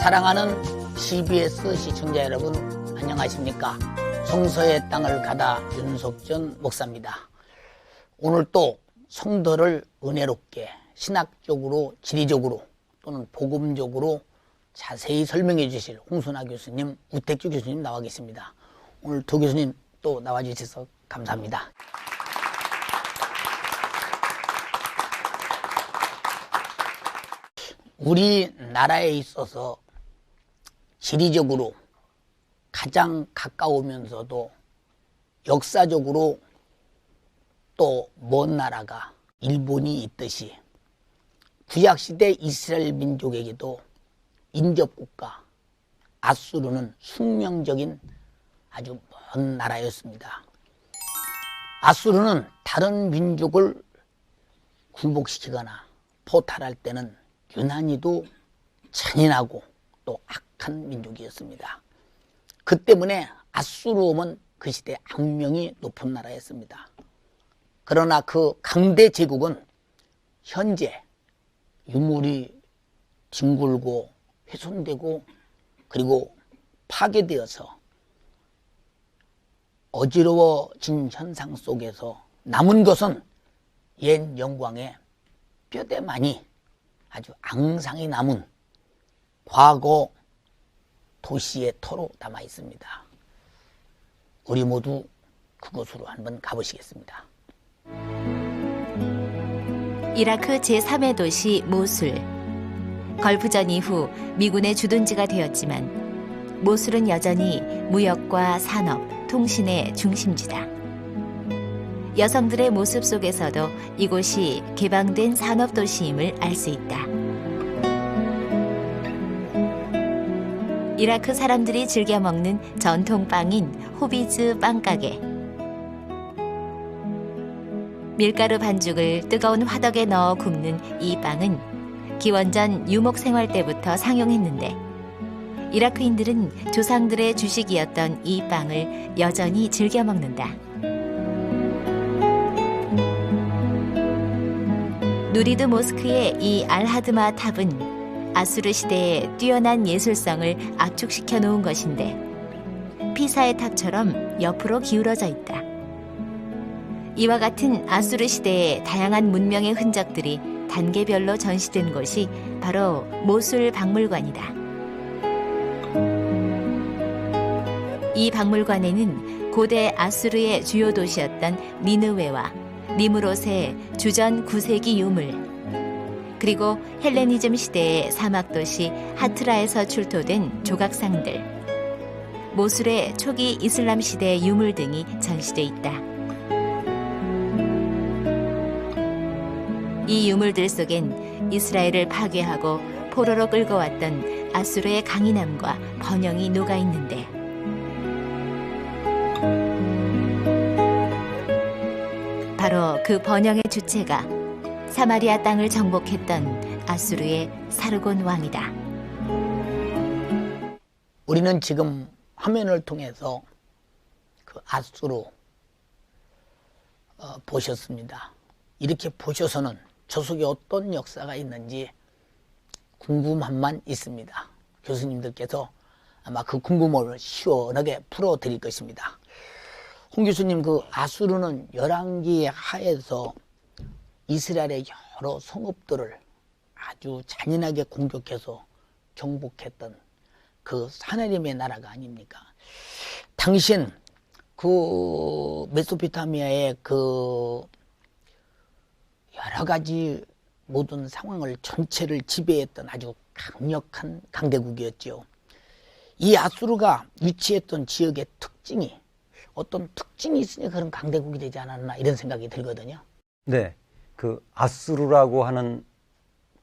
사랑하는 CBS 시청자 여러분, 안녕하십니까? 성서의 땅을 가다 윤석전 목사입니다. 오늘 또 성도를 은혜롭게 신학적으로, 지리적으로 또는 복음적으로 자세히 설명해 주실 홍순아 교수님, 우택주 교수님 나와 계십니다. 오늘 두 교수님 또 나와 주셔서 감사합니다. 우리나라에 있어서 지리적으로 가장 가까우면서도 역사적으로 또 먼 나라가 일본이 있듯이 구약시대 이스라엘 민족에게도 인접국가 아수르는 숙명적인 아주 먼 나라였습니다. 아수르는 다른 민족을 굴복시키거나 포탈할 때는 유난히도 잔인하고 또 악한 민족이었습니다. 그 때문에 아수르는 그 시대 악명이 높은 나라였습니다. 그러나 그 강대 제국은 현재 유물이 뒹굴고 훼손되고 그리고 파괴되어서 어지러워진 현상 속에서 남은 것은 옛 영광의 뼈대만이 아주 앙상이 남은 과거 도시의 터로 담아 있습니다. 우리 모두 그곳으로 한번 가보시겠습니다. 이라크 제3의 도시 모술. 걸프전 이후 미군의 주둔지가 되었지만 모술은 여전히 무역과 산업, 통신의 중심지다. 여성들의 모습 속에서도 이곳이 개방된 산업도시임을 알 수 있다. 이라크 사람들이 즐겨 먹는 전통빵인 호비즈 빵가게. 밀가루 반죽을 뜨거운 화덕에 넣어 굽는 이 빵은 기원전 유목 생활 때부터 상용했는데 이라크인들은 조상들의 주식이었던 이 빵을 여전히 즐겨 먹는다. 누리드 모스크의 이 알하드마 탑은 아수르 시대의 뛰어난 예술성을 압축시켜 놓은 것인데 피사의 탑처럼 옆으로 기울어져 있다. 이와 같은 아수르 시대의 다양한 문명의 흔적들이 단계별로 전시된 곳이 바로 모술 박물관이다. 이 박물관에는 고대 아수르의 주요 도시였던 니느웨와 니무롯의 주전 9세기 유물, 그리고 헬레니즘 시대의 사막도시 하트라에서 출토된 조각상들, 모술의 초기 이슬람 시대의 유물 등이 전시돼 있다. 이 유물들 속엔 이스라엘을 파괴하고 포로로 끌고 왔던 아수르의 강인함과 번영이 녹아 있는데 바로 그 번영의 주체가 사마리아 땅을 정복했던 아수르의 사르곤 왕이다. 우리는 지금 화면을 통해서 그 아수르 보셨습니다. 이렇게 보셔서는 저 속에 어떤 역사가 있는지 궁금함만 있습니다. 교수님들께서 아마 그 궁금함을 시원하게 풀어드릴 것입니다. 홍 교수님, 그 아수르는 열왕기의 하에서 이스라엘의 여러 성읍들을 아주 잔인하게 공격해서 정복했던 그 사내림의 나라가 아닙니까? 당시엔 그 메소포타미아의 그 여러 가지 모든 상황을 전체를 지배했던 아주 강력한 강대국이었죠. 이 아수르가 위치했던 지역의 특징이 어떤 특징이 있으니 그런 강대국이 되지 않았나 이런 생각이 들거든요. 네, 그 아수르라고 하는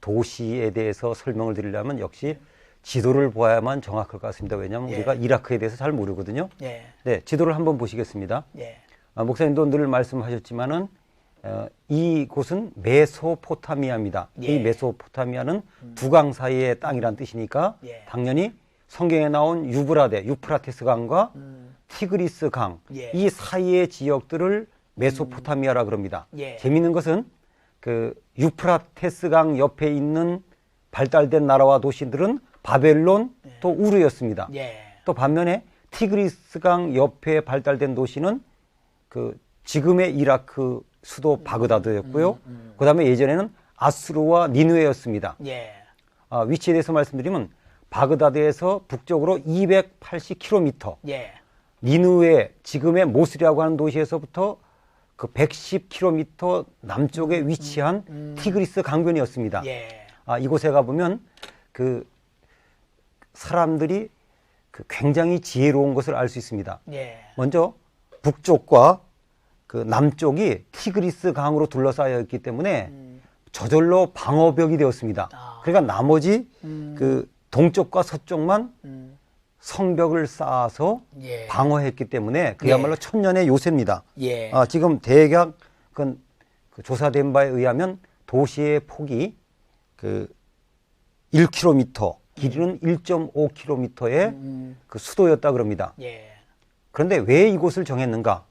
도시에 대해서 설명을 드리려면 역시 지도를 보아야만 정확할 것 같습니다. 왜냐하면 우리가 이라크에 대해서 잘 모르거든요. 네, 지도를 한번 보시겠습니다. 목사님도 늘 말씀하셨지만은 이곳은 메소포타미아입니다. 이 메소포타미아는 두 강 사이의 땅이란 뜻이니까 당연히 성경에 나온 유프라테스 강과 티그리스 강, 이 사이의 지역들을 메소포타미아라 그럽니다. 재미있는 것은 그 유프라테스 강 옆에 있는 발달된 나라와 도시들은 바벨론, 또 우르였습니다. 예. 또 반면에 티그리스강 옆에 발달된 도시는 그 지금의 이라크 수도 바그다드였고요. 그다음에 예전에는 아수르와 니느웨였습니다. 예. 위치에 대해서 말씀드리면 바그다드에서 북쪽으로 280km, 예. 니느웨 지금의 모슬이라고 하는 도시에서부터 그 110km 남쪽에 위치한 티그리스 강변이었습니다. 예. 이곳에 가보면 그 사람들이 그 굉장히 지혜로운 것을 알 수 있습니다. 예. 먼저 북쪽과 그 남쪽이 티그리스 강으로 둘러싸여 있기 때문에 저절로 방어벽이 되었습니다. 그러니까 나머지 그 동쪽과 서쪽만 성벽을 쌓아서 예. 방어했기 때문에 그야말로 천년의 요새입니다. 예. 지금 대략 그 조사된 바에 의하면 도시의 폭이 그 1km, 길이는 1.5km의 그 수도였다 그럽니다. 예. 그런데 왜 이곳을 정했는가?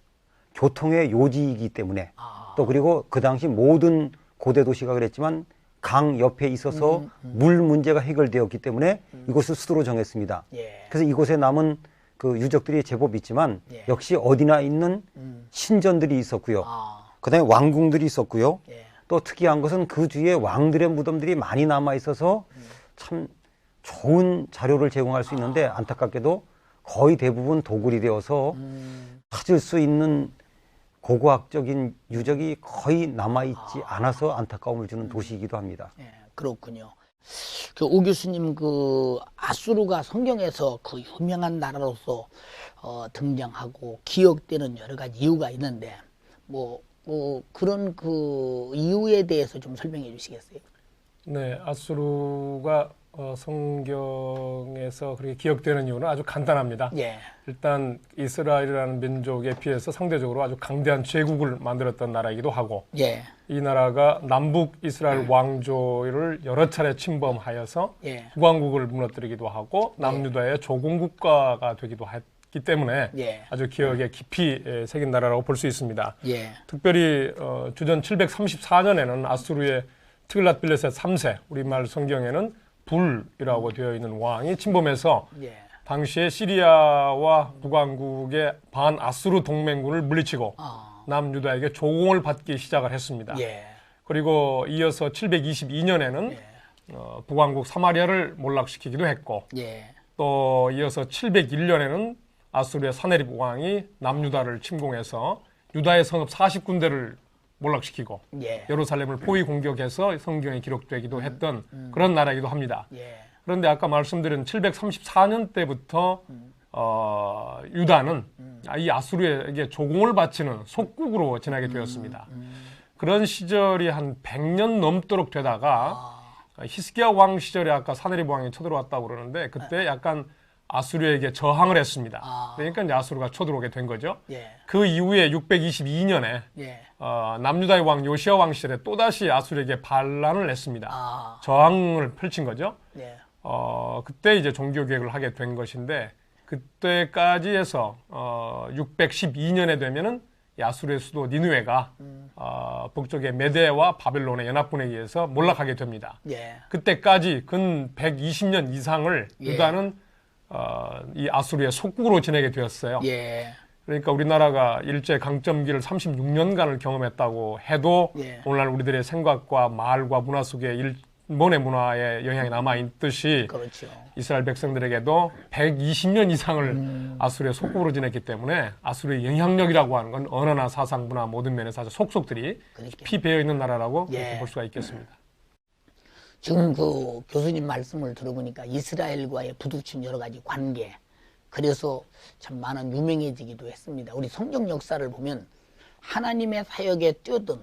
교통의 요지이기 때문에 또 그리고 그 당시 모든 고대 도시가 그랬지만 강 옆에 있어서 물 문제가 해결되었기 때문에 이곳을 수도로 정했습니다. 예. 그래서 이곳에 남은 그 유적들이 제법 있지만 예. 역시 어디나 있는 신전들이 있었고요. 그다음에 왕궁들이 있었고요. 예. 또 특이한 것은 그 주위에 왕들의 무덤들이 많이 남아 있어서 참 좋은 자료를 제공할 수 있는데 안타깝게도 거의 대부분 도굴이 되어서 찾을 수 있는 고고학적인 유적이 거의 남아있지 않아서 안타까움을 주는 도시이기도 합니다. 예, 그렇군요. 오 교수님, 아수르가 성경에서 그 유명한 나라로서 등장하고 기억되는 여러 가지 이유가 있는데, 그런 그 이유에 대해서 좀 설명해 주시겠어요? 네, 아수르가 성경에서 그렇게 기억되는 이유는 아주 간단합니다. 예. 일단 이스라엘이라는 민족에 비해서 상대적으로 아주 강대한 제국을 만들었던 나라이기도 하고, 예. 이 나라가 남북 이스라엘 왕조를 여러 차례 침범하여서 예. 국왕국을 무너뜨리기도 하고 남유다의 조공국가가 되기도 했기 때문에 예. 아주 기억에 깊이 새긴 나라라고 볼 수 있습니다. 예. 특별히 주전 734년에는 아수르의 트글랏빌레셋 3세, 우리말 성경에는 불이라고 되어 있는 왕이 침범해서 예. 당시에 시리아와 북왕국의 반아수르 동맹군을 물리치고 남유다에게 조공을 받기 시작을 했습니다. 예. 그리고 이어서 722년에는 북왕국 사마리아를 몰락시키기도 했고, 예. 또 이어서 701년에는 아수르의 사네립 왕이 남유다를 침공해서 유다의 성읍 40군데를 몰락시키고 예. 예루살렘을 포위 공격해서 성경에 기록되기도 했던 그런 나라이기도 합니다. 예. 그런데 아까 말씀드린 734년 때부터 유다는 이 아수르에게 조공을 바치는 속국으로 지나게 되었습니다. 그런 시절이 한 100년 넘도록 되다가 히스기야 왕 시절에 아까 사네립 왕이 쳐들어왔다고 그러는데 그때 약간 아수르에게 저항을 했습니다. 그러니까 이제 아수르가 쳐들어오게 된 거죠. 예. 그 이후에 622년에 예. 남유다의 왕 요시야 왕 시절에 또다시 아수르에게 반란을 냈습니다. 저항을 펼친 거죠. 예. 그때 이제 종교 개혁을 하게 된 것인데 그때까지 해서 612년에 되면은 아수르의 수도 니느웨가 북쪽의 메데와 바벨론의 연합군에 의해서 몰락하게 됩니다. 예. 그때까지 근 120년 이상을 예. 유다는 이 아수르의 속국으로 지내게 되었어요. 예. 그러니까 우리나라가 일제 강점기를 36년간을 경험했다고 해도 예. 오늘날 우리들의 생각과 말과 문화 속에 일본의 문화의 영향이 남아있듯이 그렇죠. 이스라엘 백성들에게도 120년 이상을 아수르의 속국으로 지냈기 때문에 아수르의 영향력이라고 하는 건 언어나 사상, 문화 모든 면에서 아주 속속들이 깊이 배어있는 나라라고 예. 볼 수가 있겠습니다. 지금 그 교수님 말씀을 들어보니까 이스라엘과의 부딪힌 여러 가지 관계, 그래서 참 많은 유명해지기도 했습니다. 우리 성경 역사를 보면 하나님의 사역에 뛰어든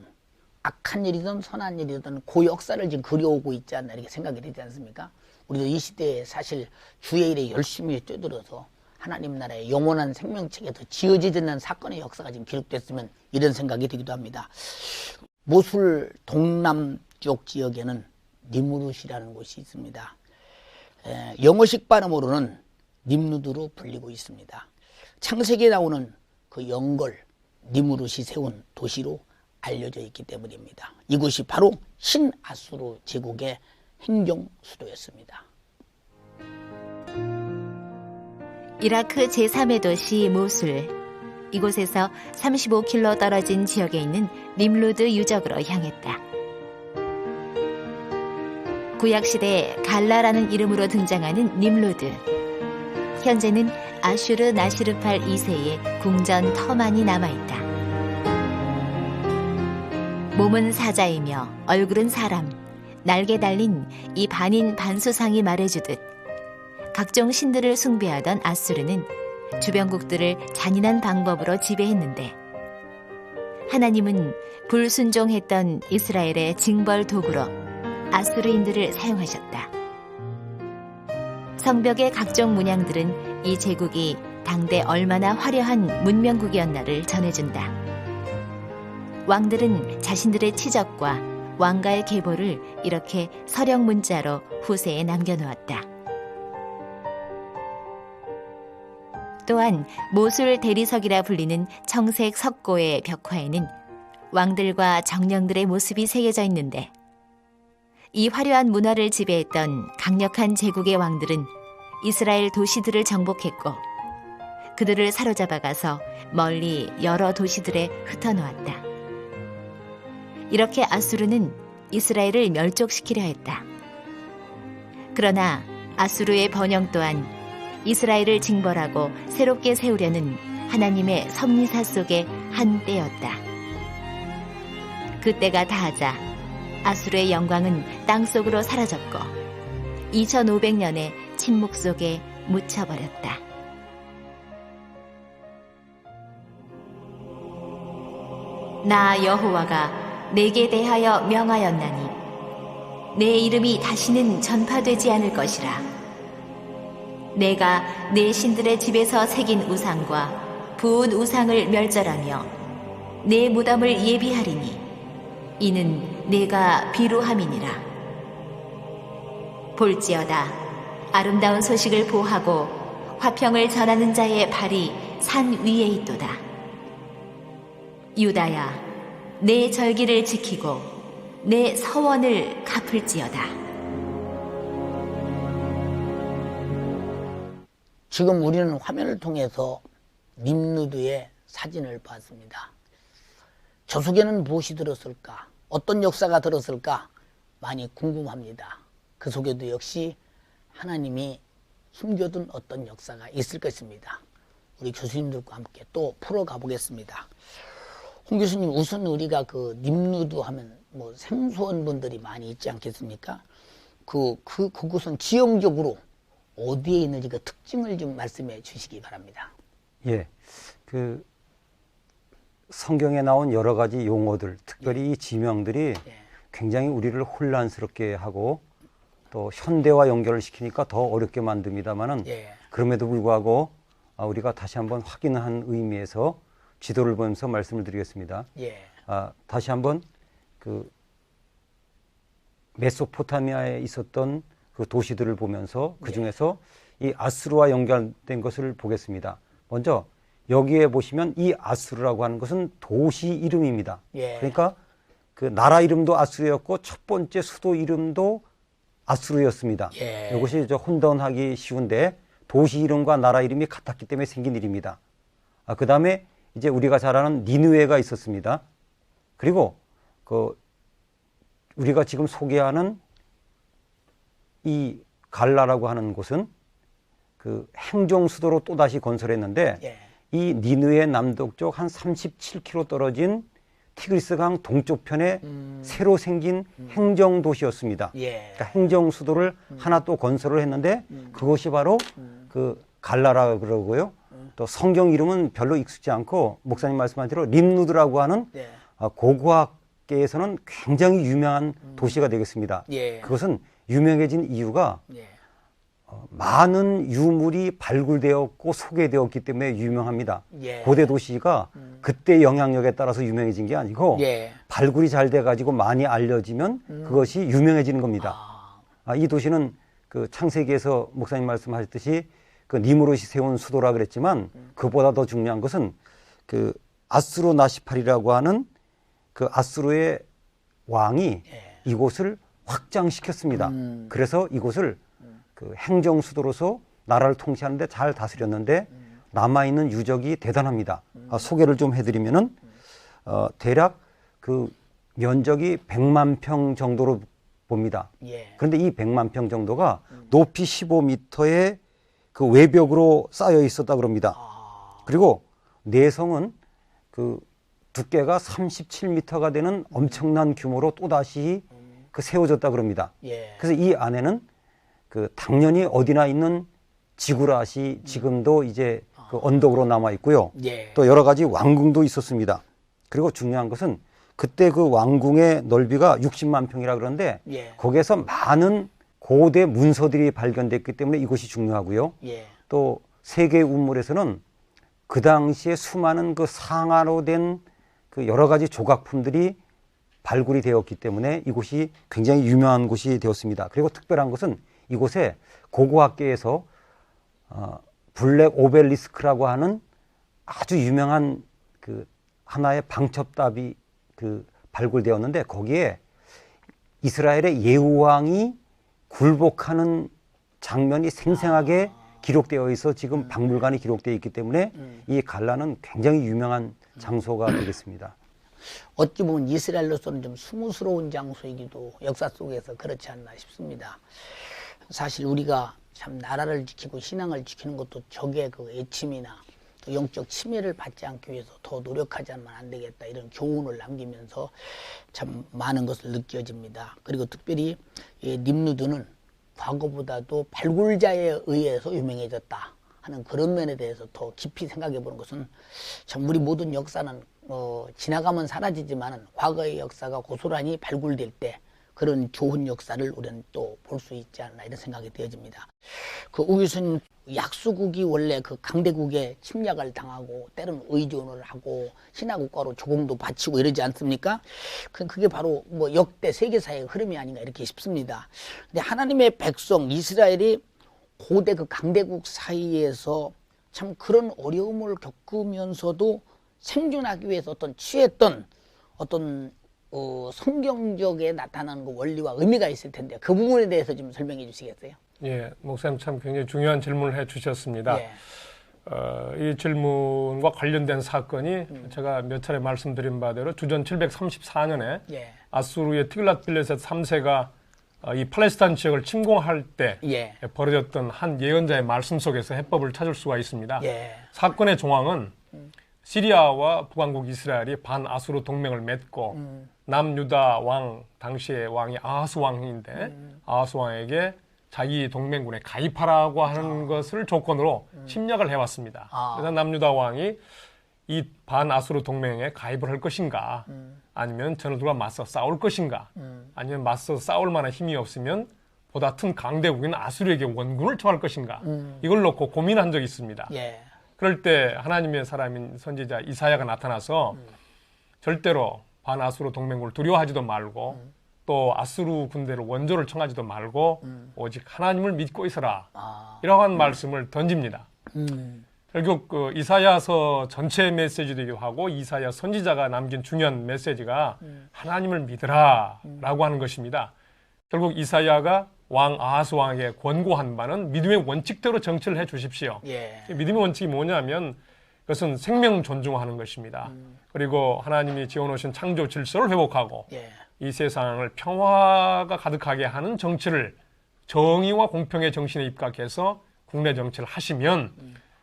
악한 일이든 선한 일이든 그 역사를 지금 그려오고 있지 않나 이렇게 생각이 되지 않습니까? 우리도 이 시대에 사실 주의 일에 열심히 뛰어들어서 하나님 나라의 영원한 생명책에 더 지어지지 않는 사건의 역사가 지금 기록됐으면 이런 생각이 들기도 합니다. 모술 동남쪽 지역에는 니무룻이라는 곳이 있습니다. 영어식 발음으로는 님누드로 불리고 있습니다. 창세기에 나오는 그 영걸 니무룻이 세운 도시로 알려져 있기 때문입니다. 이곳이 바로 신아수르 제국의 행정 수도였습니다. 이라크 제3의 도시 모술. 이곳에서 35km 떨어진 지역에 있는 림루드 유적으로 향했다. 구약시대에 갈라라는 이름으로 등장하는 림루드. 현재는 아슈르 나시르팔 2세의 궁전 터만이 남아있다. 몸은 사자이며 얼굴은 사람, 날개 달린 이 반인 반수상이 말해주듯 각종 신들을 숭배하던 아수르는 주변국들을 잔인한 방법으로 지배했는데 하나님은 불순종했던 이스라엘의 징벌 도구로 아수르인들을 사용하셨다. 성벽의 각종 문양들은 이 제국이 당대 얼마나 화려한 문명국이었나를 전해준다. 왕들은 자신들의 치적과 왕가의 계보를 이렇게 서령 문자로 후세에 남겨놓았다. 또한 모술 대리석이라 불리는 청색 석고의 벽화에는 왕들과 정령들의 모습이 새겨져 있는데 이 화려한 문화를 지배했던 강력한 제국의 왕들은 이스라엘 도시들을 정복했고 그들을 사로잡아가서 멀리 여러 도시들에 흩어놓았다. 이렇게 아수르는 이스라엘을 멸족시키려 했다. 그러나 아수르의 번영 또한 이스라엘을 징벌하고 새롭게 세우려는 하나님의 섭리사 속의 한 때였다. 그때가 다하자 아수르의 영광은 땅속으로 사라졌고 2500년의 침묵 속에 묻혀버렸다. 나 여호와가 내게 대하여 명하였나니 내 이름이 다시는 전파되지 않을 것이라. 내가 내 신들의 집에서 새긴 우상과 부은 우상을 멸절하며 내 무덤을 예비하리니 이는 내가 비루함이니라. 볼지어다 아름다운 소식을 보하고 화평을 전하는 자의 발이 산 위에 있도다. 유다야 내 절기를 지키고 내 서원을 갚을지어다. 지금 우리는 화면을 통해서 림루드의 사진을 봤습니다. 저 속에는 무엇이 들었을까? 어떤 역사가 들었을까? 많이 궁금합니다. 그 속에도 역시 하나님이 숨겨둔 어떤 역사가 있을 것입니다. 우리 교수님들과 함께 또 풀어가 보겠습니다. 홍 교수님, 우선 우리가 그 림루드 하면 뭐 생소한 분들이 많이 있지 않겠습니까? 그곳은 지형적으로 어디에 있는지 그 특징을 좀 말씀해 주시기 바랍니다. 예. 그 성경에 나온 여러 가지 용어들, 특별히 이 지명들이 굉장히 우리를 혼란스럽게 하고 또 현대와 연결을 시키니까 더 어렵게 만듭니다만은 그럼에도 불구하고 우리가 다시 한번 확인한 의미에서 지도를 보면서 말씀을 드리겠습니다. 다시 한번 그 메소포타미아에 있었던 그 도시들을 보면서 그 중에서 이 아수르와 연결된 것을 보겠습니다. 먼저 여기에 보시면 이 아수르라고 하는 것은 도시 이름입니다. 그러니까 그 나라 이름도 아수르였고 첫 번째 수도 이름도 아수르였습니다. 이것이 혼돈하기 쉬운데 도시 이름과 나라 이름이 같았기 때문에 생긴 일입니다. 그 다음에 이제 우리가 잘 아는 니느웨가 있었습니다. 그리고 그 우리가 지금 소개하는 이 갈라라고 하는 곳은 그 행정 수도로 또다시 건설했는데 이 니느웨 남동쪽 한 37km 떨어진 티그리스강 동쪽편에 새로 생긴 행정 도시였습니다. 그러니까 행정 수도를 하나 또 건설을 했는데 그것이 바로 그 갈라라 그러고요. 또 성경 이름은 별로 익숙지 않고 목사님 말씀한 대로 림루드라고 하는 고고학계에서는 굉장히 유명한 도시가 되겠습니다. 그것은 유명해진 이유가 많은 유물이 발굴되었고 소개되었기 때문에 유명합니다. 고대 도시가 그때 영향력에 따라서 유명해진 게 아니고 발굴이 잘 돼가지고 많이 알려지면 그것이 유명해지는 겁니다. 이 도시는 그 창세기에서 목사님 말씀하셨듯이 그 니무롯이 세운 수도라 그랬지만 그보다 더 중요한 것은 그 아수르 나시팔이라고 하는 그 아수르의 왕이 이곳을 확장시켰습니다. 그래서 이곳을 그 행정 수도로서 나라를 통치하는데 잘 다스렸는데 남아있는 유적이 대단합니다. 소개를 좀 해드리면은 대략 그 면적이 100만 평 정도로 봅니다. 예. 그런데 이 100만 평 정도가 높이 15m의 그 외벽으로 쌓여 있었다 그럽니다. 그리고 내성은 그 두께가 37m가 되는 엄청난 규모로 또다시 그 세워졌다 그럽니다. 예. 그래서 이 안에는 그 당연히 어디나 있는 지구랏이 지금도 이제 그 언덕으로 남아 있고요. 예. 또 여러 가지 왕궁도 있었습니다. 그리고 중요한 것은 그때 그 왕궁의 넓이가 60만 평이라 그러는데 예. 거기에서 많은 고대 문서들이 발견됐기 때문에 이곳이 중요하고요. 예. 또 세계 운물에서는 그 당시에 수많은 그 상아로 된 그 여러 가지 조각품들이 발굴이 되었기 때문에 이곳이 굉장히 유명한 곳이 되었습니다. 그리고 특별한 것은 이곳에 고고학계에서 블랙 오벨리스크라고 하는 아주 유명한 그 하나의 방첩답이 그 발굴되었는데 거기에 이스라엘의 예후왕이 굴복하는 장면이 생생하게 기록되어 있어 지금 박물관에 기록되어 있기 때문에 이 갈라는 굉장히 유명한 장소가 되겠습니다. 어찌 보면 이스라엘로서는 좀 수무스러운 장소이기도 역사 속에서 그렇지 않나 싶습니다. 사실 우리가 참 나라를 지키고 신앙을 지키는 것도 적의 그 애침이나 또 영적 침해를 받지 않기 위해서 더 노력하자면 안 되겠다 이런 교훈을 남기면서 참 많은 것을 느껴집니다. 그리고 특별히 이 님루드는 과거보다도 발굴자에 의해서 유명해졌다 하는 그런 면에 대해서 더 깊이 생각해 보는 것은 참 우리 모든 역사는 지나가면 사라지지만은 과거의 역사가 고스란히 발굴될 때 그런 좋은 역사를 우리는 또 볼 수 있지 않나 이런 생각이 되어집니다. 그 우 교수님 약수국이 원래 그 강대국의 침략을 당하고 때로는 의존을 하고 신화국가로 조공도 바치고 이러지 않습니까? 그게 바로 뭐 역대 세계사의 흐름이 아닌가 이렇게 싶습니다. 근데 하나님의 백성 이스라엘이 고대 그 강대국 사이에서 참 그런 어려움을 겪으면서도 생존하기 위해서 취했던 어떤 성경적에 나타나는 그 원리와 의미가 있을 텐데 그 부분에 대해서 좀 설명해 주시겠어요? 예, 목사님 참 굉장히 중요한 질문을 해 주셨습니다. 예. 이 질문과 관련된 사건이 제가 몇 차례 말씀드린 바대로 주전 734년에 예. 아수르의 티글랏필레셋 3세가 이 팔레스타인 지역을 침공할 때 예. 벌어졌던 한 예언자의 말씀 속에서 해법을 찾을 수가 있습니다. 예. 사건의 정황은 시리아와 북왕국 이스라엘이 반아수르 동맹을 맺고 남유다 왕, 당시의 왕이 아하스 왕인데 아하스 왕에게 자기 동맹군에 가입하라고 하는 것을 조건으로 침략을 해왔습니다. 그래서 남유다 왕이 이 반아수르 동맹에 가입을 할 것인가 아니면 전투가 맞서 싸울 것인가 아니면 맞서 싸울 만한 힘이 없으면 보다 큰 강대국인 아수르에게 원군을 청할 것인가 이걸 놓고 고민한 적이 있습니다. 예. 그럴 때 하나님의 사람인 선지자 이사야가 나타나서 절대로 반아수르 동맹국을 두려워하지도 말고 또 아수르 군대를 원조를 청하지도 말고 오직 하나님을 믿고 있어라 이러한 말씀을 던집니다. 결국 그 이사야서 전체 메시지이기도 하고 이사야 선지자가 남긴 중요한 메시지가 하나님을 믿으라 라고 하는 것입니다. 결국 이사야가 왕 아하스 왕에게 권고한 바는 믿음의 원칙대로 정치를 해 주십시오. 예. 믿음의 원칙이 뭐냐면 그것은 생명 존중하는 것입니다. 그리고 하나님이 지어놓으신 창조 질서를 회복하고 예. 이 세상을 평화가 가득하게 하는 정치를 정의와 공평의 정신에 입각해서 국내 정치를 하시면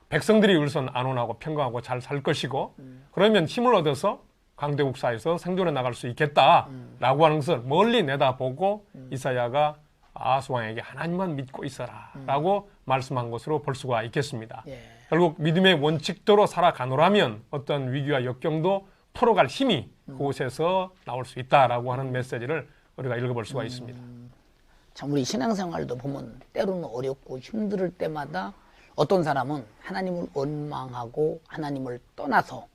백성들이 울선 안온하고 평강하고 잘 살 것이고 그러면 힘을 얻어서 강대국 사이에서 생존해 나갈 수 있겠다라고 하는 것을 멀리 내다보고 이사야가 아하스 왕에게 하나님만 믿고 있어라 라고 말씀한 것으로 볼 수가 있겠습니다. 예. 결국 믿음의 원칙대로 살아가노라면 어떤 위기와 역경도 풀어갈 힘이 그곳에서 나올 수 있다라고 하는 메시지를 우리가 읽어볼 수가 있습니다. 참 우리 신앙생활도 보면 때로는 어렵고 힘들 때마다 어떤 사람은 하나님을 원망하고 하나님을 떠나서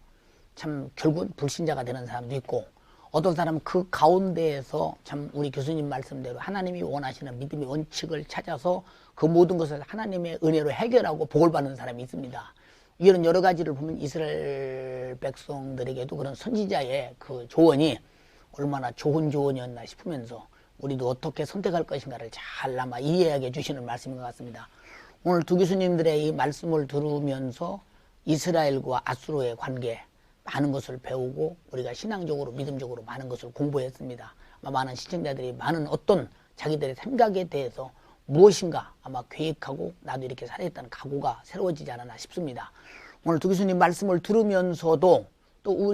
참 결국은 불신자가 되는 사람도 있고 어떤 사람은 그 가운데에서 참 우리 교수님 말씀대로 하나님이 원하시는 믿음의 원칙을 찾아서 그 모든 것을 하나님의 은혜로 해결하고 복을 받는 사람이 있습니다. 이런 여러 가지를 보면 이스라엘 백성들에게도 그런 선지자의 그 조언이 얼마나 좋은 조언이었나 싶으면서 우리도 어떻게 선택할 것인가를 잘 아마 이해하게 해주시는 말씀인 것 같습니다. 오늘 두 교수님들의 이 말씀을 들으면서 이스라엘과 아수르의 관계 많은 것을 배우고 우리가 신앙적으로 믿음적으로 많은 것을 공부했습니다. 아마 많은 시청자들이 많은 어떤 자기들의 생각에 대해서 무엇인가 아마 계획하고 나도 이렇게 살아야겠다는 각오가 새로워지지 않았나 싶습니다. 오늘 두 교수님 말씀을 들으면서도 또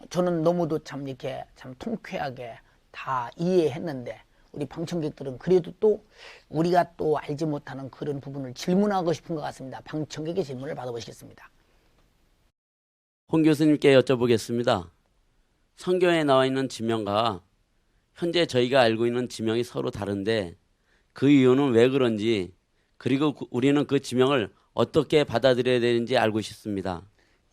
저는 너무도 참 이렇게 참 통쾌하게 다 이해했는데 우리 방청객들은 그래도 또 우리가 또 알지 못하는 그런 부분을 질문하고 싶은 것 같습니다. 방청객의 질문을 받아보시겠습니다. 홍 교수님께 여쭤보겠습니다. 성경에 나와 있는 지명과 현재 저희가 알고 있는 지명이 서로 다른데 그 이유는 왜 그런지, 그리고 우리는 그 지명을 어떻게 받아들여야 되는지 알고 싶습니다.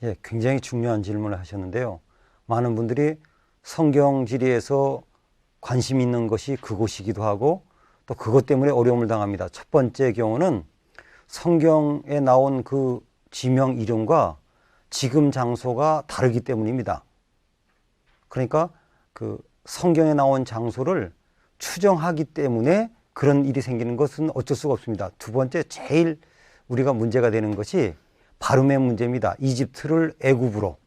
예, 굉장히 중요한 질문을 하셨는데요. 많은 분들이 성경 지리에서 관심 있는 것이 그곳이기도 하고 또 그것 때문에 어려움을 당합니다. 첫 번째 경우는 성경에 나온 그 지명 이름과 지금 장소가 다르기 때문입니다. 그러니까 그 성경에 나온 장소를 추정하기 때문에 그런 일이 생기는 것은 어쩔 수가 없습니다. 두 번째, 제일 우리가 문제가 되는 것이 발음의 문제입니다. 이집트를 애굽으로,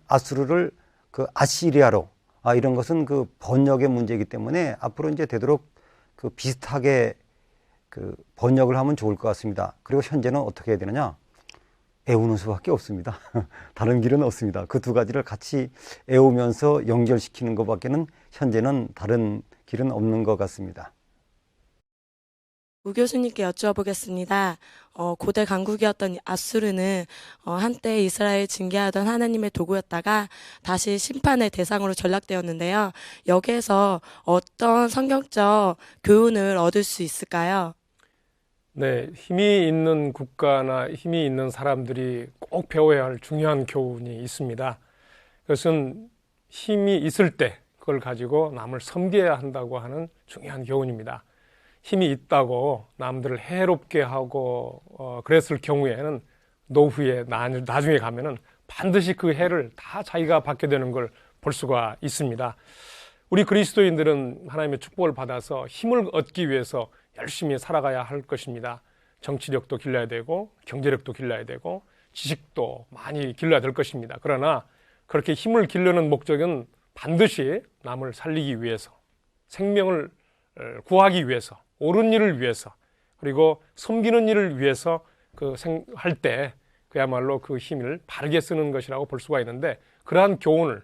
아수르를 그 아시리아로, 이런 것은 그 번역의 문제이기 때문에 앞으로 이제 되도록 그 비슷하게 그 번역을 하면 좋을 것 같습니다. 그리고 현재는 어떻게 해야 되느냐? 애우는 수밖에 없습니다. 다른 길은 없습니다. 그 두 가지를 같이 애우면서 연결시키는 것밖에는 현재는 다른 길은 없는 것 같습니다. 우 교수님께 여쭈어보겠습니다. 고대 강국이었던 아수르는 한때 이스라엘 징계하던 하나님의 도구였다가 다시 심판의 대상으로 전락되었는데요. 여기에서 어떤 성경적 교훈을 얻을 수 있을까요? 네, 힘이 있는 국가나 힘이 있는 사람들이 꼭 배워야 할 중요한 교훈이 있습니다. 그것은 힘이 있을 때 그걸 가지고 남을 섬겨야 한다고 하는 중요한 교훈입니다. 힘이 있다고 남들을 해롭게 하고 그랬을 경우에는 노후에 나중에 가면은 반드시 그 해를 다 자기가 받게 되는 걸 볼 수가 있습니다. 우리 그리스도인들은 하나님의 축복을 받아서 힘을 얻기 위해서 열심히 살아가야 할 것입니다. 정치력도 길러야 되고 경제력도 길러야 되고 지식도 많이 길러야 될 것입니다. 그러나 그렇게 힘을 기르는 목적은 반드시 남을 살리기 위해서, 생명을 구하기 위해서, 옳은 일을 위해서, 그리고 섬기는 일을 위해서 할 때 그야말로 그 힘을 바르게 쓰는 것이라고 볼 수가 있는데, 그러한 교훈을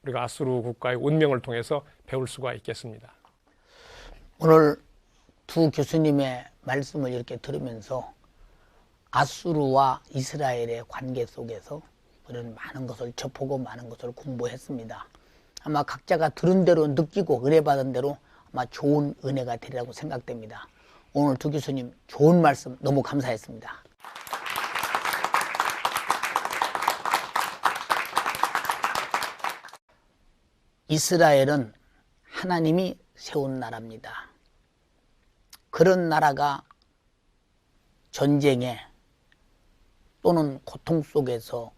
우리가 아수르 국가의 운명을 통해서 배울 수가 있겠습니다. 오늘 두 교수님의 말씀을 이렇게 들으면서 아수르와 이스라엘의 관계 속에서 우리는 많은 것을 접하고 많은 것을 공부했습니다. 아마 각자가 들은 대로 느끼고 의뢰받은 대로 아마 좋은 은혜가 되리라고 생각됩니다. 오늘 두 교수님 좋은 말씀 너무 감사했습니다. 이스라엘은 하나님이 세운 나라입니다. 그런 나라가 전쟁에 또는 고통 속에서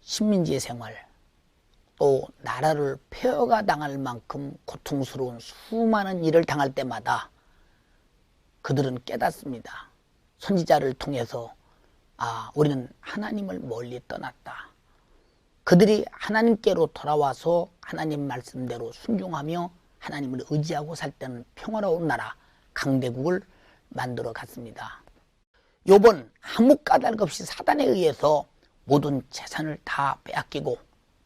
식민지 생활, 또 나라를 폐허가 당할 만큼 고통스러운 수많은 일을 당할 때마다 그들은 깨닫습니다. 선지자를 통해서 우리는 하나님을 멀리 떠났다. 그들이 하나님께로 돌아와서 하나님 말씀대로 순종하며 하나님을 의지하고 살 때는 평화로운 나라, 강대국을 만들어 갔습니다. 요번 아무 까닭 없이 사단에 의해서 모든 재산을 다 빼앗기고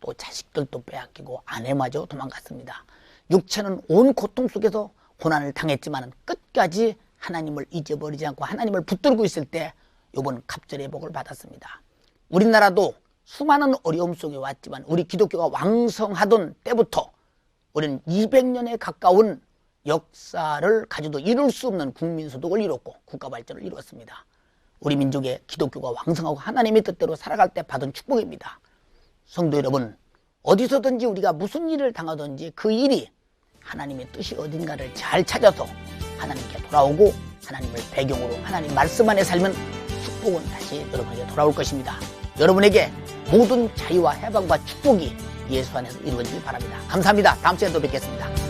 또 자식들도 빼앗기고 아내마저 도망갔습니다. 육체는 온 고통 속에서 고난을 당했지만 끝까지 하나님을 잊어버리지 않고 하나님을 붙들고 있을 때 요번 갑절의 복을 받았습니다. 우리나라도 수많은 어려움 속에 왔지만 우리 기독교가 왕성하던 때부터 우리는 200년에 가까운 역사를 가지도 이룰 수 없는 국민소득을 이뤘고 국가 발전을 이루었습니다. 우리 민족의 기독교가 왕성하고 하나님의 뜻대로 살아갈 때 받은 축복입니다. 성도 여러분, 어디서든지 우리가 무슨 일을 당하든지 그 일이 하나님의 뜻이 어딘가를 잘 찾아서 하나님께 돌아오고 하나님을 배경으로 하나님 말씀 안에 살면 축복은 다시 여러분에게 돌아올 것입니다. 여러분에게 모든 자유와 해방과 축복이 예수 안에서 이루어지길 바랍니다. 감사합니다. 다음 시간에 또 뵙겠습니다.